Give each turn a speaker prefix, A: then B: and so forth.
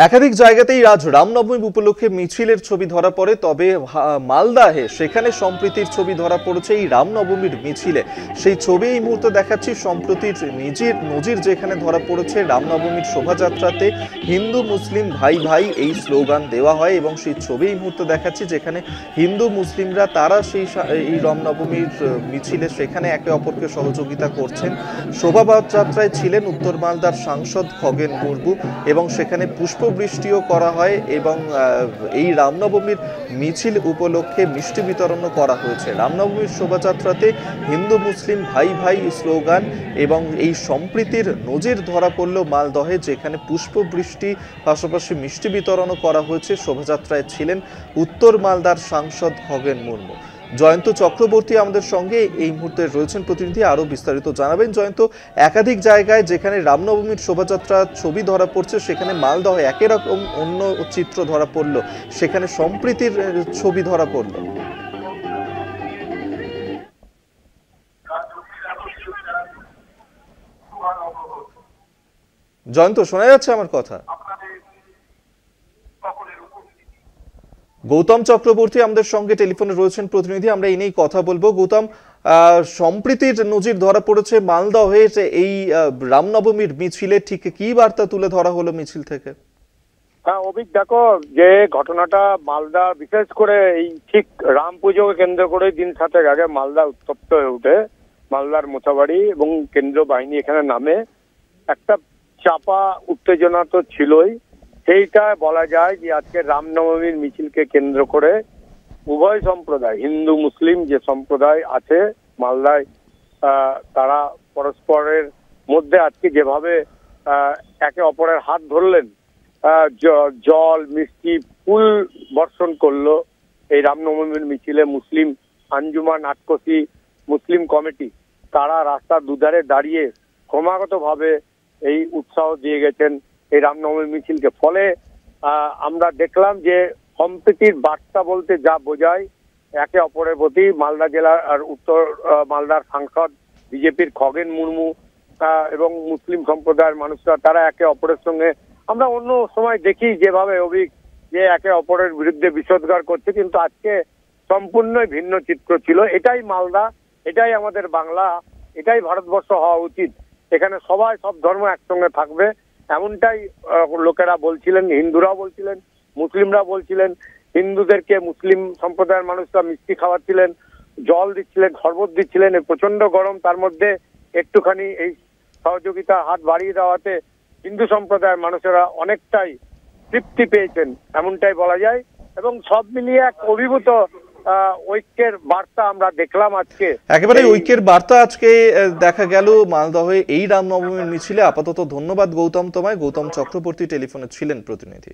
A: একাধিক জায়গাতেই আজ রামনবমী উপলক্ষে মিছিলের ছবি ধরা পড়ে, তবে মালদাহে সেখানে সম্প্রীতির ছবি ধরা পড়েছে এই রামনবমীর মিছিলে। সেই ছবি এই মুহূর্তে দেখাচ্ছি। সম্প্রীতির নজির যেখানে ধরা পড়েছে, রামনবমীর শোভাযাত্রাতে হিন্দু মুসলিম ভাই ভাই এই স্লোগান দেওয়া হয় এবং সেই ছবি এই মুহূর্তে দেখাচ্ছি, যেখানে হিন্দু মুসলিমরা তারা এই রামনবমীর মিছিলে সেখানে একে অপরকে সহযোগিতা করছেন। শোভাযাত্রায় ছিলেন উত্তর মালদার সাংসদ খগেন মুর্মু এবং সেখানে পুষ্পবৃষ্টিও করা হয় এবং এই রামনবমীর মিছিল উপলক্ষে মিষ্টি বিতরণও করা হয়েছে। রামনবমীর শোভাযাত্রাতে হিন্দু মুসলিম ভাই ভাই স্লোগান এবং এই সম্প্রীতির নজির ধরা পড়ল মালদহে, যেখানে পুষ্পবৃষ্টি পাশাপাশি মিষ্টি বিতরণও করা হয়েছে। শোভাযাত্রায় ছিলেন উত্তর মালদার সাংসদ খগেন মুর্মু। জয়ন্ত চক্রবর্তী আমাদের সঙ্গে এই মুহূর্তে রয়েছেন প্রতিনিধি, আরো বিস্তারিত জানাবেন। জয়ন্ত, একাধিক জায়গায় যেখানে রামনবমীর শোভাযাত্রা ছবি ধরা পড়ছে, সেখানে মালদহে একই রকম অন্য চিত্র ধরা পড়লো, সেখানে সম্প্রীতির ছবি ধরা পড়লো। জয়ন্ত, শোনা যাচ্ছে আমার কথা? গৌতম চক্রবর্তী আমাদের সঙ্গে টেলিফোনে রয়েছেন প্রতিনিধি, আমরা এই নিয়েই কথা বলবো। গৌতম, সম্প্রীতির নজির ধরা পড়েছে মালদহে এই রামনবমীর মিছিলে, ঠিক কি বার্তা তুলে ধরা হলো মিছিল থেকে?
B: হ্যাঁ অভিক, দেখো যে ঘটনাটা মালদা, বিশেষ করে এই ঠিক রাম পুজোকে কেন্দ্র করে দিন 7 আগে মালদা উত্তপ্ত হয়ে ওঠে। মালদার মোথাবাড়ি এবং কেন্দ্রীয় বাহিনী এখানে নামে, একটা চাপা উত্তেজনা তো ছিলই। সেইটা বলা যায় যে আজকে রামনবমীর মিছিলকে কেন্দ্র করে উভয় সম্প্রদায়, হিন্দু মুসলিম যে সম্প্রদায় আছে মালদায়, তারা পরস্পরের মধ্যে আজকে যেভাবে একে অপরের হাত ধরলেন, জল মিষ্টি ফুল বর্ষণ করলো এই রামনবমীর মিছিলে। মুসলিম আঞ্জুমান আটকসি মুসলিম কমিটি তারা রাস্তার দুধারে দাঁড়িয়ে ক্রমাগতভাবে এই উৎসাহ দিয়ে গেছেন এই রামনবমীর মিছিলকে। ফলে আমরা দেখলাম যে সম্প্রীতির বার্তা বলতে যা বোঝায়, একে অপরের প্রতি মালদা জেলার আর উত্তর মালদার সাংসদ বিজেপির খগেন মুর্মু এবং মুসলিম সম্প্রদায়ের মানুষরা তারা একে অপরের সঙ্গে, আমরা অন্য সময় দেখি যেভাবে অভিক যে একে অপরের বিরুদ্ধে বিষোদ্গার করছে, কিন্তু আজকে সম্পূর্ণই ভিন্ন চিত্র ছিল। এটাই মালদা, এটাই আমাদের বাংলা, এটাই ভারতবর্ষ হওয়া উচিত। এখানে সবাই সব ধর্ম একসঙ্গে থাকবে, এমনটাই লোকেরা বলছিলেন। হিন্দুরাও বলছিলেন, মুসলিমরা বলছিলেন। হিন্দুদেরকে মুসলিম সম্প্রদায়ের মানুষরা মিষ্টি খাওয়াচ্ছিলেন, জল দিচ্ছিলেন, শরবত দিচ্ছিলেন। এই প্রচন্ড গরম, তার মধ্যে একটুখানি এই সহযোগিতা হাত বাড়িয়ে দেওয়াতে হিন্দু সম্প্রদায়ের মানুষেরা অনেকটাই তৃপ্তি পেয়েছেন, এমনটাই বলা যায়। এবং সব মিলিয়ে এক অভিভূত ঐক্যের বার্তা আমরা দেখলাম আজকে।
A: একেবারে ঐক্যের বার্তা আজকে দেখা গেল মালদহে এই রামনবমীর মিছিলে। আপাতত ধন্যবাদ গৌতম তোমায়। গৌতম চক্রবর্তী টেলিফোনে ছিলেন প্রতিনিধি।